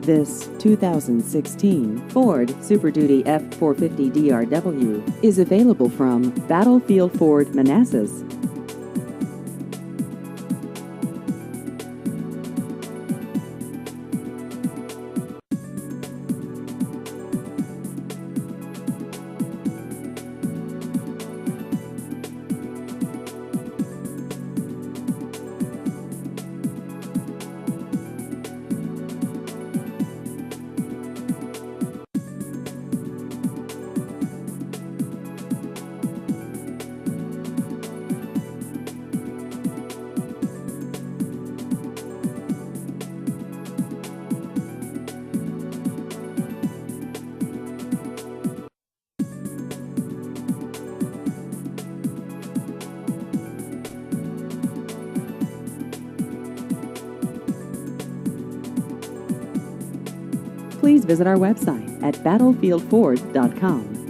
This 2016 Ford Super Duty F450 DRW is available from Battlefield Ford, Manassas. Please visit our website at battlefieldford.com.